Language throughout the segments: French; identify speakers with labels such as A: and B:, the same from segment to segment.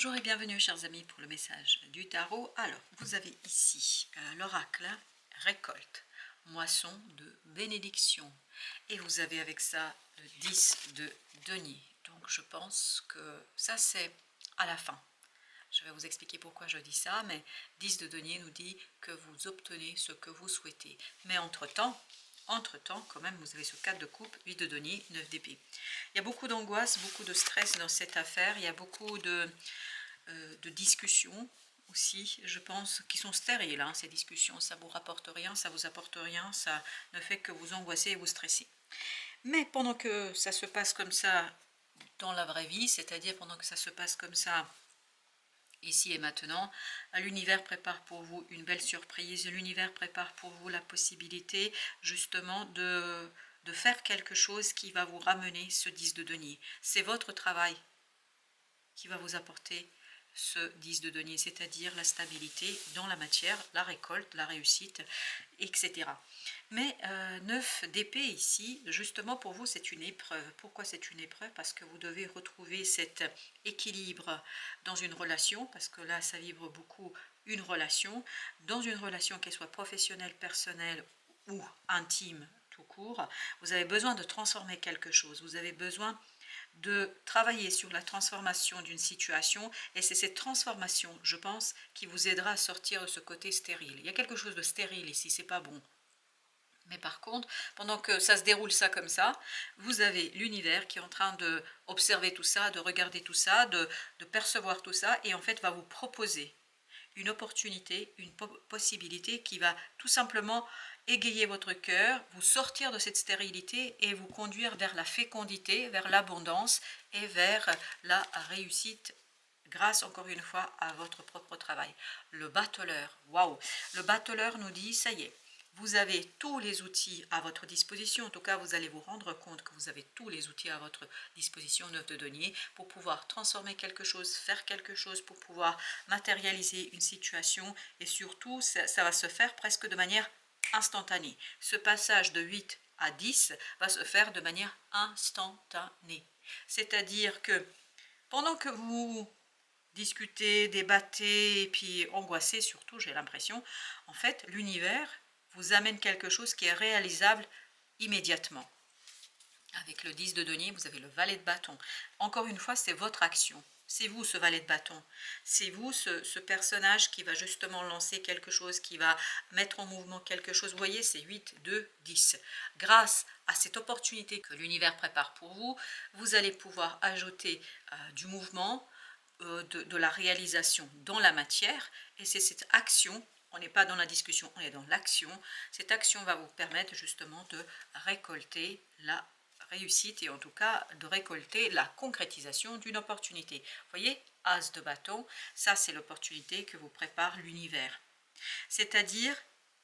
A: Bonjour et bienvenue chers amis pour le message du tarot. Alors, vous avez ici l'oracle récolte, moisson de bénédiction. Et vous avez avec ça le 10 de denier. Donc je pense que ça c'est à la fin. Je vais vous expliquer pourquoi je dis ça, mais 10 de denier nous dit que vous obtenez ce que vous souhaitez. Mais entre-temps, quand même, vous avez ce 4 de coupe, 8 de denier, 9 d'épée. Il y a beaucoup d'angoisse, beaucoup de stress dans cette affaire. Il y a beaucoup de discussions aussi, je pense, qui sont stériles. Hein, ces discussions, ça vous rapporte rien, ça vous apporte rien, ça ne fait que vous angoisser et vous stresser. Mais pendant que ça se passe comme ça dans la vraie vie, c'est-à-dire pendant que ça se passe comme ça ici et maintenant, l'univers prépare pour vous une belle surprise, l'univers prépare pour vous la possibilité justement de faire quelque chose qui va vous ramener ce 10 de denier. C'est votre travail qui va vous apporter ce 10 de denier, c'est-à-dire la stabilité dans la matière, la récolte, la réussite, etc. Mais 9 d'épée ici, justement pour vous c'est une épreuve. Pourquoi c'est une épreuve? Parce que vous devez retrouver cet équilibre dans une relation, parce que là ça vibre beaucoup une relation, dans une relation qu'elle soit professionnelle, personnelle ou intime tout court. Vous avez besoin de transformer quelque chose, vous avez besoin de travailler sur la transformation d'une situation, et c'est cette transformation, je pense, qui vous aidera à sortir de ce côté stérile. Il y a quelque chose de stérile ici, c'est pas bon. Mais par contre, pendant que ça se déroule ça comme ça, vous avez l'univers qui est en train de observer tout ça, de regarder tout ça, de percevoir tout ça, et en fait va vous proposer une opportunité, une possibilité qui va tout simplement égayer votre cœur, vous sortir de cette stérilité et vous conduire vers la fécondité, vers l'abondance et vers la réussite grâce encore une fois à votre propre travail. Le battleur, waouh, le battleur nous dit ça y est. Vous avez tous les outils à votre disposition, en tout cas vous allez vous rendre compte que vous avez tous les outils à votre disposition, 9 de denier, pour pouvoir transformer quelque chose, faire quelque chose, pour pouvoir matérialiser une situation, et surtout ça va se faire presque de manière instantanée. Ce passage de 8 à 10 va se faire de manière instantanée. C'est-à-dire que pendant que vous discutez, débattez et puis angoissez surtout, j'ai l'impression, en fait l'univers vous amène quelque chose qui est réalisable immédiatement. Avec le 10 de denier, vous avez le valet de bâton. Encore une fois, c'est votre action. C'est vous ce valet de bâton. C'est vous ce personnage qui va justement lancer quelque chose, qui va mettre en mouvement quelque chose. Vous voyez, c'est 8, 2, 10. Grâce à cette opportunité que l'univers prépare pour vous, vous allez pouvoir ajouter du mouvement, de la réalisation dans la matière. Et c'est cette action, on n'est pas dans la discussion, on est dans l'action. Cette action va vous permettre justement de récolter la réussite, et en tout cas de récolter la concrétisation d'une opportunité. Vous voyez, as de bâton, ça c'est l'opportunité que vous prépare l'univers. C'est-à-dire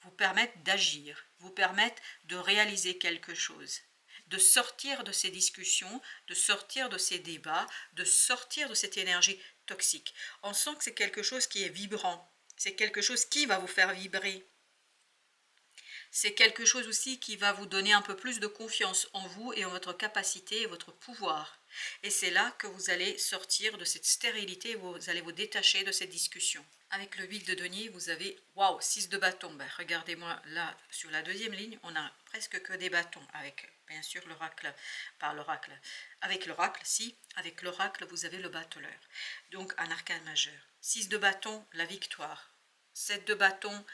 A: vous permettre d'agir, vous permettre de réaliser quelque chose, de sortir de ces discussions, de sortir de ces débats, de sortir de cette énergie toxique. On sent que c'est quelque chose qui est vibrant, c'est quelque chose qui va vous faire vibrer. C'est quelque chose aussi qui va vous donner un peu plus de confiance en vous et en votre capacité et votre pouvoir. Et c'est là que vous allez sortir de cette stérilité, vous allez vous détacher de cette discussion. Avec le 8 de denier, vous avez, waouh, 6 de bâton. Ben, regardez-moi là, sur la deuxième ligne, on a presque que des bâtons, avec bien sûr l'oracle, par l'oracle. Avec l'oracle, si, avec l'oracle, vous avez le battleur. Donc un arcane majeur. 6 de bâton, la victoire. 7 de bâton,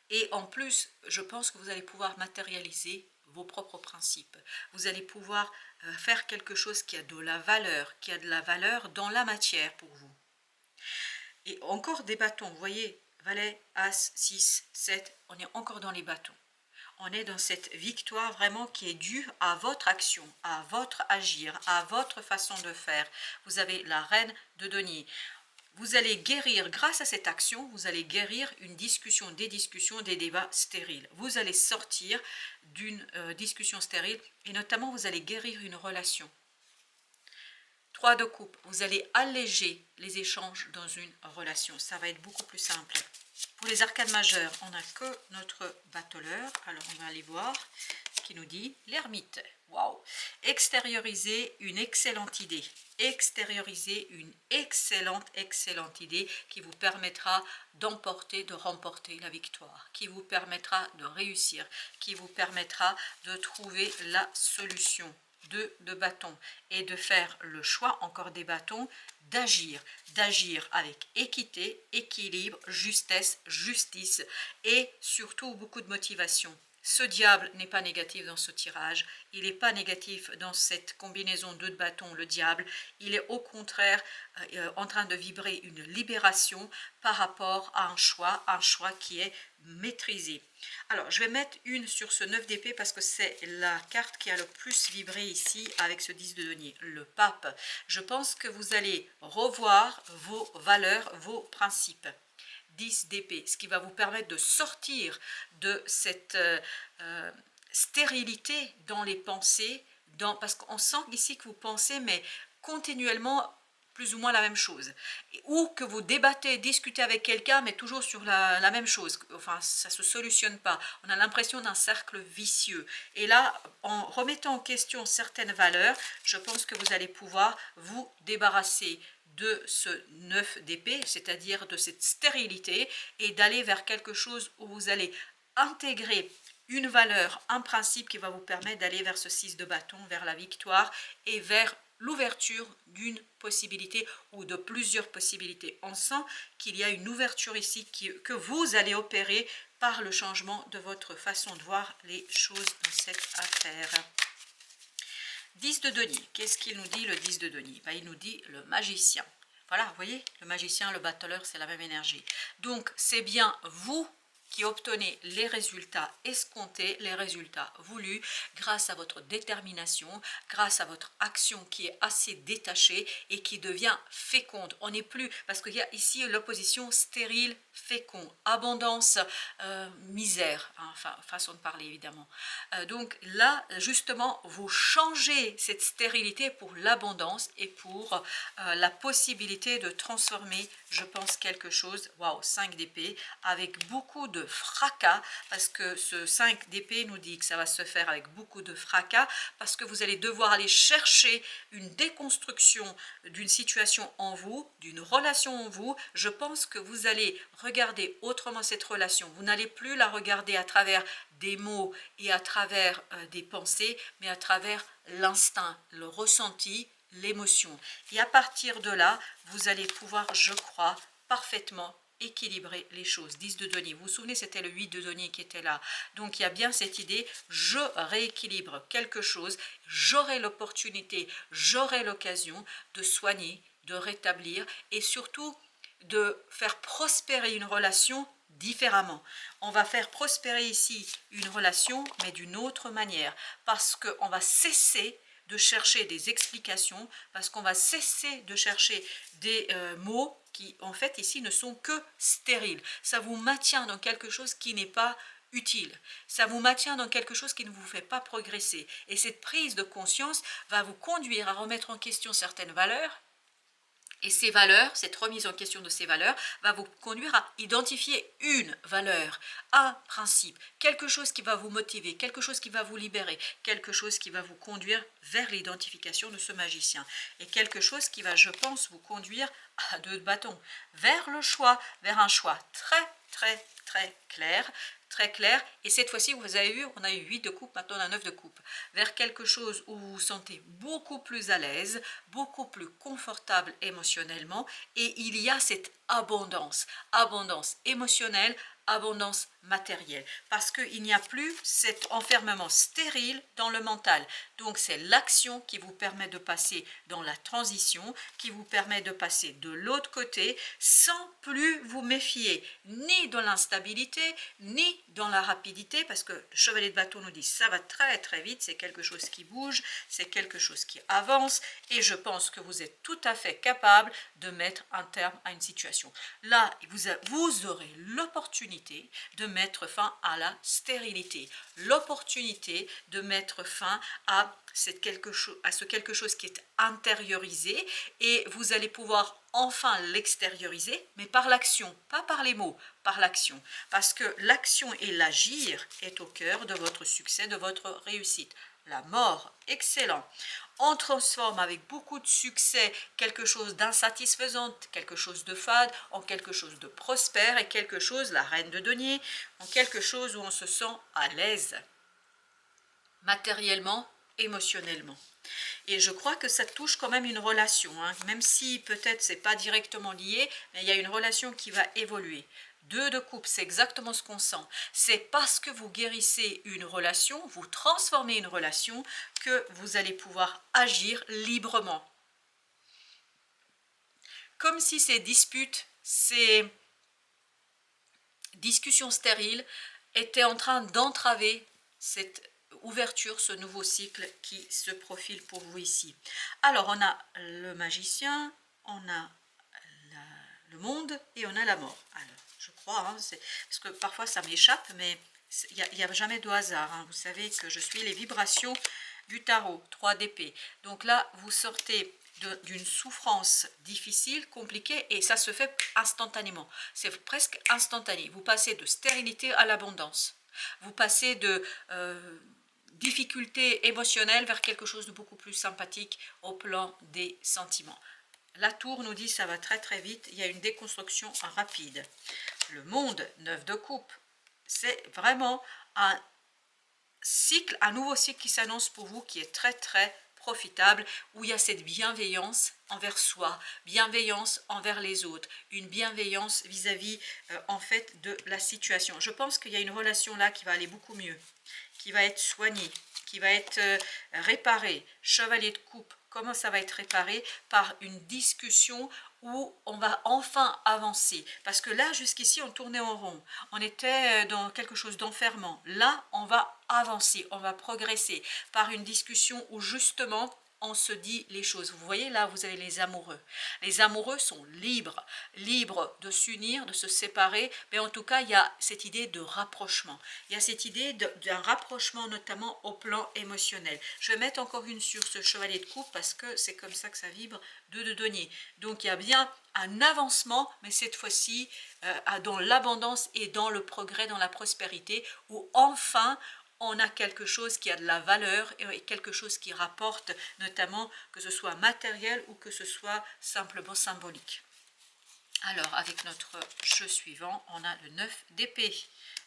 A: et en plus, je pense que vous allez pouvoir matérialiser vos propres principes. Vous allez pouvoir faire quelque chose qui a de la valeur dans la matière pour vous. Et encore des bâtons, vous voyez, valet, as, 6, 7, on est encore dans les bâtons. On est dans cette victoire vraiment qui est due à votre action, à votre agir, à votre façon de faire. Vous avez la reine de denier. Vous allez guérir, grâce à cette action, vous allez guérir une discussion, des débats stériles. Vous allez sortir d'une discussion stérile, et notamment vous allez guérir une relation. 3 de coupe, vous allez alléger les échanges dans une relation. Ça va être beaucoup plus simple. Pour les arcades majeures, on n'a que notre battleur. Alors on va aller voir qu'il nous dit? L'ermite. Waouh! Extérioriser une excellente idée. Extérioriser une excellente idée qui vous permettra d'emporter, de remporter la victoire, qui vous permettra de réussir, qui vous permettra de trouver la solution. De bâtons et de faire le choix, encore des bâtons, d'agir avec équité, équilibre, justesse, justice et surtout beaucoup de motivation. Ce diable n'est pas négatif dans ce tirage, il n'est pas négatif dans cette combinaison de bâtons, le diable, il est au contraire en train de vibrer une libération par rapport à un choix qui est maîtrisé. Alors, je vais mettre une sur ce 9 d'épée parce que c'est la carte qui a le plus vibré ici avec ce 10 de denier, le pape. Je pense que vous allez revoir vos valeurs, vos principes. 10 d'épée, ce qui va vous permettre de sortir de cette stérilité dans les pensées, parce qu'on sent ici que vous pensez, mais continuellement plus ou moins la même chose, ou que vous débattez, discutez avec quelqu'un, mais toujours sur la même chose, enfin ça ne se solutionne pas, on a l'impression d'un cercle vicieux, et là, en remettant en question certaines valeurs, je pense que vous allez pouvoir vous débarrasser de ce 9 d'épée, c'est-à-dire de cette stérilité, et d'aller vers quelque chose où vous allez intégrer une valeur, un principe qui va vous permettre d'aller vers ce 6 de bâton, vers la victoire et vers l'ouverture d'une possibilité ou de plusieurs possibilités. On sent qu'il y a une ouverture ici que vous allez opérer par le changement de votre façon de voir les choses dans cette affaire. 10 de denier, qu'est-ce qu'il nous dit le 10 de denier? Il nous dit le magicien. Voilà, vous voyez, le magicien, le battleur, c'est la même énergie. Donc, c'est bien vous qui obtenez les résultats escomptés, les résultats voulus, grâce à votre détermination, grâce à votre action qui est assez détachée et qui devient féconde. On n'est plus, parce qu'il y a ici l'opposition stérile, fécond, abondance, misère, hein, enfin, façon de parler évidemment. Donc là, justement, vous changez cette stérilité pour l'abondance et pour la possibilité de transformer, je pense, quelque chose, waouh, 5 d'épée, avec beaucoup de fracas, parce que ce 5 d'épée nous dit que ça va se faire avec beaucoup de fracas, parce que vous allez devoir aller chercher une déconstruction d'une situation en vous, d'une relation en vous. Je pense que vous allez regarder autrement cette relation. Vous n'allez plus la regarder à travers des mots et à travers des pensées, mais à travers l'instinct, le ressenti, l'émotion. Et à partir de là, vous allez pouvoir, je crois, parfaitement équilibrer les choses. 10 de denier, vous vous souvenez, c'était le 8 de denier qui était là. Donc il y a bien cette idée, je rééquilibre quelque chose, j'aurai l'opportunité, j'aurai l'occasion de soigner, de rétablir et surtout de faire prospérer une relation différemment. On va faire prospérer ici une relation, mais d'une autre manière, parce qu'on va cesser de chercher des explications, parce qu'on va cesser de chercher des mots qui, en fait, ici, ne sont que stériles. Ça vous maintient dans quelque chose qui n'est pas utile. Ça vous maintient dans quelque chose qui ne vous fait pas progresser. Et cette prise de conscience va vous conduire à remettre en question certaines valeurs. Et ces valeurs, cette remise en question de ces valeurs va vous conduire à identifier une valeur, un principe, quelque chose qui va vous motiver, quelque chose qui va vous libérer, quelque chose qui va vous conduire vers l'identification de ce magicien. Et quelque chose qui va, je pense, vous conduire à 2 bâtons, vers le choix, vers un choix très clair, et cette fois-ci, vous avez vu, on a eu 8 de coupe, maintenant on a 9 de coupe, vers quelque chose où vous vous sentez beaucoup plus à l'aise, beaucoup plus confortable émotionnellement, et il y a cette abondance émotionnelle, abondance matérielle, parce qu'il n'y a plus cet enfermement stérile dans le mental. Donc c'est l'action qui vous permet de passer dans la transition, qui vous permet de passer de l'autre côté sans plus vous méfier ni dans l'instabilité ni dans la rapidité, parce que le chevalier de bâton nous dit ça va très vite, c'est quelque chose qui bouge, c'est quelque chose qui avance, et je pense que vous êtes tout à fait capable de mettre un terme à une situation. Là, vous aurez l'opportunité de mettre fin à la stérilité, l'opportunité de mettre fin à ce quelque chose qui est intériorisé, et vous allez pouvoir enfin l'extérioriser, mais par l'action, pas par les mots, par l'action. Parce que l'action et l'agir est au cœur de votre succès, de votre réussite. La mort, excellent. On transforme avec beaucoup de succès quelque chose d'insatisfaisant, quelque chose de fade, en quelque chose de prospère, et quelque chose, la reine de denier, en quelque chose où on se sent à l'aise, matériellement, émotionnellement. Et je crois que ça touche quand même une relation, hein, même si peut-être c'est pas directement lié, mais il y a une relation qui va évoluer. 2 de coupe, c'est exactement ce qu'on sent. C'est parce que vous guérissez une relation, vous transformez une relation, que vous allez pouvoir agir librement. Comme si ces disputes, ces discussions stériles étaient en train d'entraver cette ouverture, ce nouveau cycle qui se profile pour vous ici. Alors, on a le magicien, on a le monde et on a la mort. Alors, je crois, hein, parce que parfois ça m'échappe, mais il n'y a jamais de hasard. Hein. Vous savez que je suis les vibrations du tarot, 3 d'épée. Donc là, vous sortez d'une souffrance difficile, compliquée, et ça se fait instantanément. C'est presque instantané. Vous passez de stérilité à l'abondance. Vous passez de difficulté émotionnelle vers quelque chose de beaucoup plus sympathique au plan des sentiments. La tour nous dit ça va très très vite, il y a une déconstruction rapide. Le monde, 9 de coupe, c'est vraiment un cycle, un nouveau cycle qui s'annonce pour vous, qui est très très profitable, où il y a cette bienveillance envers soi, bienveillance envers les autres, une bienveillance vis-à-vis en fait de la situation. Je pense qu'il y a une relation là qui va aller beaucoup mieux, qui va être soignée, qui va être réparée. Chevalier de coupe, comment ça va être réparé? Par une discussion où on va enfin avancer. Parce que là, jusqu'ici, on tournait en rond. On était dans quelque chose d'enfermant. Là, on va avancer, on va progresser par une discussion où justement, on se dit les choses. Vous voyez, là, vous avez les amoureux. Les amoureux sont libres, libres de s'unir, de se séparer, mais en tout cas, il y a cette idée de rapprochement. Il y a cette idée d'un rapprochement, notamment au plan émotionnel. Je vais mettre encore une sur ce chevalier de coupe, parce que c'est comme ça que ça vibre, 2 de denier. Donc, il y a bien un avancement, mais cette fois-ci, dans l'abondance et dans le progrès, dans la prospérité, où enfin, on a quelque chose qui a de la valeur et quelque chose qui rapporte, notamment que ce soit matériel ou que ce soit simplement symbolique. Alors, avec notre jeu suivant, on a le 9 d'épée.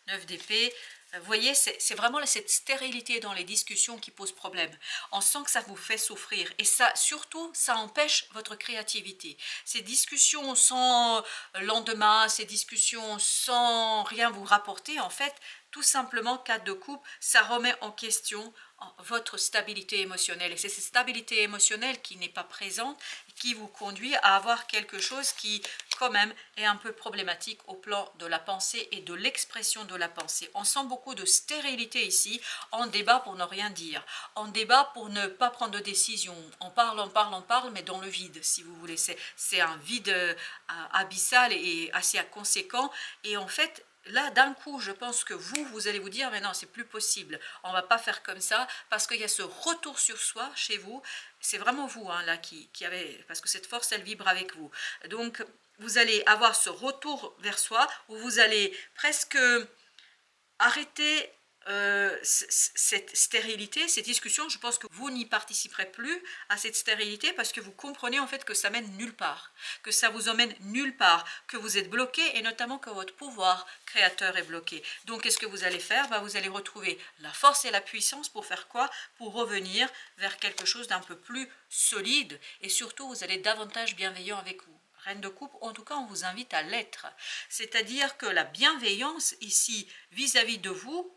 A: 9 d'épée, vous voyez, c'est vraiment cette stérilité dans les discussions qui pose problème. On sent que ça vous fait souffrir, et ça, surtout, ça empêche votre créativité. Ces discussions sans lendemain, ces discussions sans rien vous rapporter, en fait, tout simplement, 4 de coupe, ça remet en question votre stabilité émotionnelle. Et c'est cette stabilité émotionnelle qui n'est pas présente, qui vous conduit à avoir quelque chose qui, quand même, est un peu problématique au plan de la pensée et de l'expression de la pensée. On sent beaucoup de stérilité ici, en débat pour ne rien dire, en débat pour ne pas prendre de décision. On parle, mais dans le vide, si vous voulez. C'est un vide abyssal et assez conséquent. Et en fait, là, d'un coup, je pense que vous allez vous dire, mais non, c'est plus possible, on ne va pas faire comme ça, parce qu'il y a ce retour sur soi chez vous. C'est vraiment vous, hein, là, qui avez, parce que cette force, elle vibre avec vous. Donc, vous allez avoir ce retour vers soi, où vous allez presque arrêter cette stérilité, ces discussions. Je pense que vous n'y participerez plus à cette stérilité, parce que vous comprenez en fait que ça mène nulle part, que ça vous emmène nulle part, que vous êtes bloqué, et notamment que votre pouvoir créateur est bloqué. Donc qu'est-ce que vous allez faire? Vous allez retrouver la force et la puissance pour faire quoi? Pour revenir vers quelque chose d'un peu plus solide, et surtout vous allez être davantage bienveillant avec vous. Reine de coupe, en tout cas, on vous invite à l'être. C'est-à-dire que la bienveillance ici vis-à-vis de vous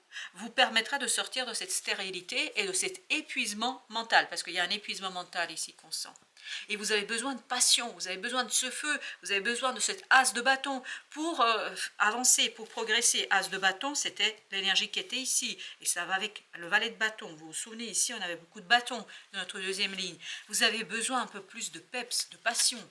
A: permettra de sortir de cette stérilité et de cet épuisement mental, parce qu'il y a un épuisement mental ici qu'on sent. Et vous avez besoin de passion, vous avez besoin de ce feu, vous avez besoin de cette as de bâton pour avancer, pour progresser. As de bâton, c'était l'énergie qui était ici, et ça va avec le valet de bâton. Vous vous souvenez, ici, on avait beaucoup de bâtons dans notre deuxième ligne. Vous avez besoin un peu plus de peps, de passion.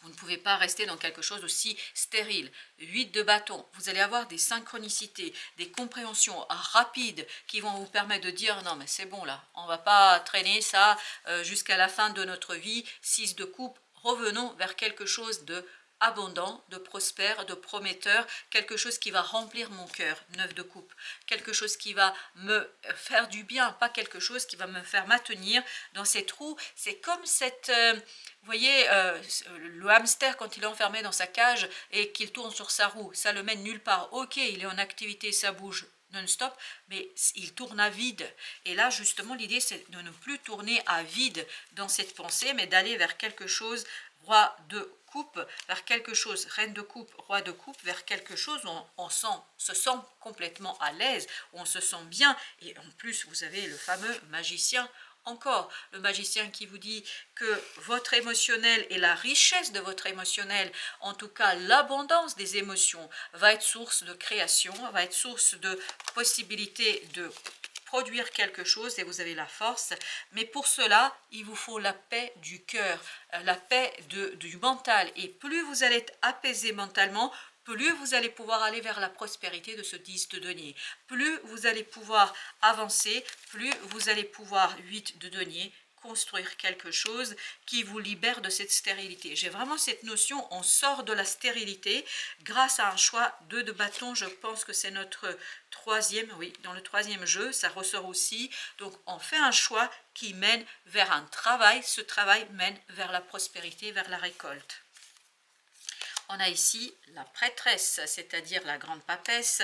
A: Vous ne pouvez pas rester dans quelque chose aussi stérile. 8 de bâton, vous allez avoir des synchronicités, des compréhensions rapides qui vont vous permettre de dire non mais c'est bon là, on ne va pas traîner ça jusqu'à la fin de notre vie. 6 de coupe, revenons vers quelque chose de abondant, de prospère, de prometteur, quelque chose qui va remplir mon cœur, 9 de coupe, quelque chose qui va me faire du bien, pas quelque chose qui va me faire maintenir dans cette roue. C'est comme cette, vous voyez, le hamster quand il est enfermé dans sa cage et qu'il tourne sur sa roue, ça le mène nulle part. Ok, il est en activité, ça bouge non-stop, mais il tourne à vide. Et là, justement, l'idée, c'est de ne plus tourner à vide dans cette pensée, mais d'aller vers quelque chose, roi de coupe, vers quelque chose, reine de coupe, roi de coupe, vers quelque chose où on se sent complètement à l'aise, où on se sent bien. Et en plus, vous avez le fameux magicien. Encore, le magicien qui vous dit que votre émotionnel et la richesse de votre émotionnel, en tout cas l'abondance des émotions, va être source de création, va être source de possibilité de produire quelque chose et vous avez la force. Mais pour cela, il vous faut la paix du cœur, la paix du mental. Et plus vous allez être apaisé mentalement, plus vous allez pouvoir aller vers la prospérité de ce 10 de denier. Plus vous allez pouvoir avancer, plus vous allez pouvoir, 8 de denier, construire quelque chose qui vous libère de cette stérilité. J'ai vraiment cette notion, on sort de la stérilité grâce à un choix 2 de bâton. Je pense que c'est notre troisième, oui, dans le troisième jeu, ça ressort aussi. Donc on fait un choix qui mène vers un travail, ce travail mène vers la prospérité, vers la récolte. On a ici la prêtresse, c'est-à-dire la grande papesse.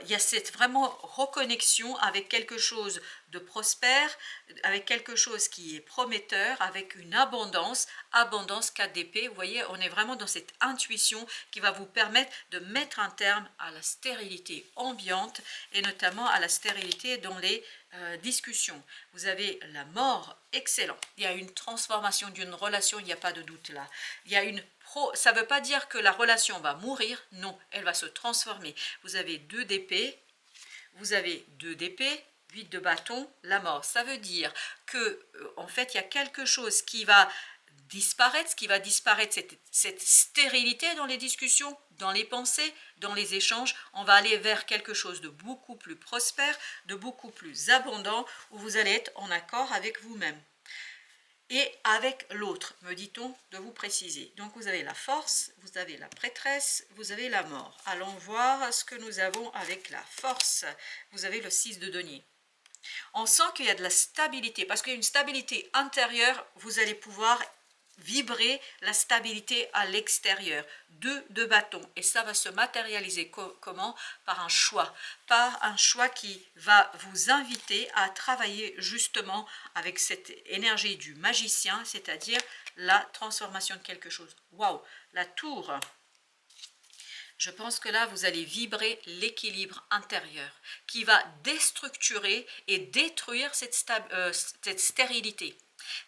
A: Il y a cette vraiment reconnexion avec quelque chose de prospère, avec quelque chose qui est prometteur, avec une abondance, abondance 4 d'épée. Vous voyez, on est vraiment dans cette intuition qui va vous permettre de mettre un terme à la stérilité ambiante et notamment à la stérilité dans les discussions. Vous avez la mort, excellent. Il y a une transformation d'une relation, il n'y a pas de doute là. Il y a une ça ne veut pas dire que la relation va mourir, non, elle va se transformer. Vous avez 2 d'épée, vous avez 2 d'épée, 8 de bâton, la mort. Ça veut dire que en fait, il y a quelque chose qui va disparaître, cette stérilité dans les discussions, dans les pensées, dans les échanges. On va aller vers quelque chose de beaucoup plus prospère, de beaucoup plus abondant, où vous allez être en accord avec vous-même. Et avec l'autre, me dit-on de vous préciser. Donc vous avez la force, vous avez la prêtresse, vous avez la mort. Allons voir ce que nous avons avec la force. Vous avez le 6 de denier. On sent qu'il y a de la stabilité, parce qu'il y a une stabilité intérieure, vous allez pouvoir vibrer la stabilité à l'extérieur. 2 de bâton, et ça va se matérialiser comment? Par un choix qui va vous inviter à travailler justement avec cette énergie du magicien, c'est-à-dire la transformation de quelque chose. Waouh, la tour. Je pense que là, vous allez vibrer l'équilibre intérieur qui va déstructurer et détruire cette stérilité.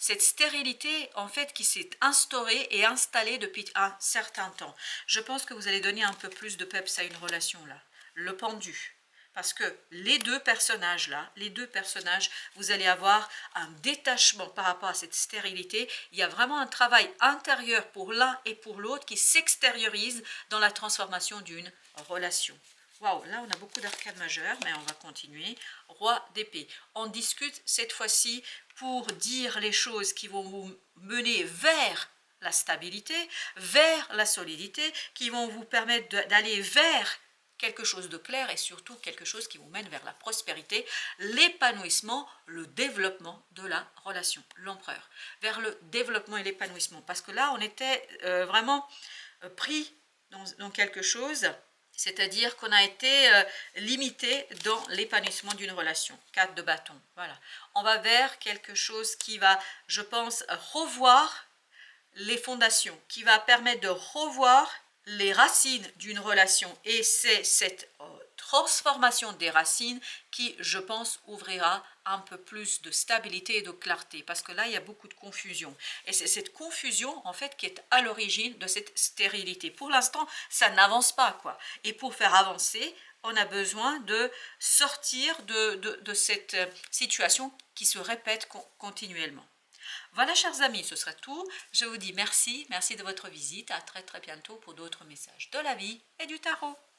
A: Cette stérilité, en fait, qui s'est instaurée et installée depuis un certain temps. Je pense que vous allez donner un peu plus de peps à une relation là. Le pendu. Parce que les deux personnages là, vous allez avoir un détachement par rapport à cette stérilité. Il y a vraiment un travail intérieur pour l'un et pour l'autre qui s'extériorise dans la transformation d'une relation. Waouh, là on a beaucoup d'arcades majeures, mais on va continuer. Roi d'épée. On discute cette fois-ci pour dire les choses qui vont vous mener vers la stabilité, vers la solidité, qui vont vous permettre d'aller vers quelque chose de clair et surtout quelque chose qui vous mène vers la prospérité, l'épanouissement, le développement de la relation, l'empereur, vers le développement et l'épanouissement. Parce que là, on était vraiment pris dans quelque chose, c'est-à-dire qu'on a été limité dans l'épanouissement d'une relation. 4 de bâton, voilà. On va vers quelque chose qui va, je pense, revoir les fondations, qui va permettre de revoir les racines d'une relation. Et c'est cette transformation des racines qui, je pense, ouvrira un peu plus de stabilité et de clarté. Parce que là, il y a beaucoup de confusion. Et c'est cette confusion, en fait, qui est à l'origine de cette stérilité. Pour l'instant, ça n'avance pas, quoi. Et pour faire avancer, on a besoin de sortir de cette situation qui se répète continuellement. Voilà, chers amis, ce sera tout. Je vous dis merci, merci de votre visite. À très très bientôt pour d'autres messages de la vie et du tarot.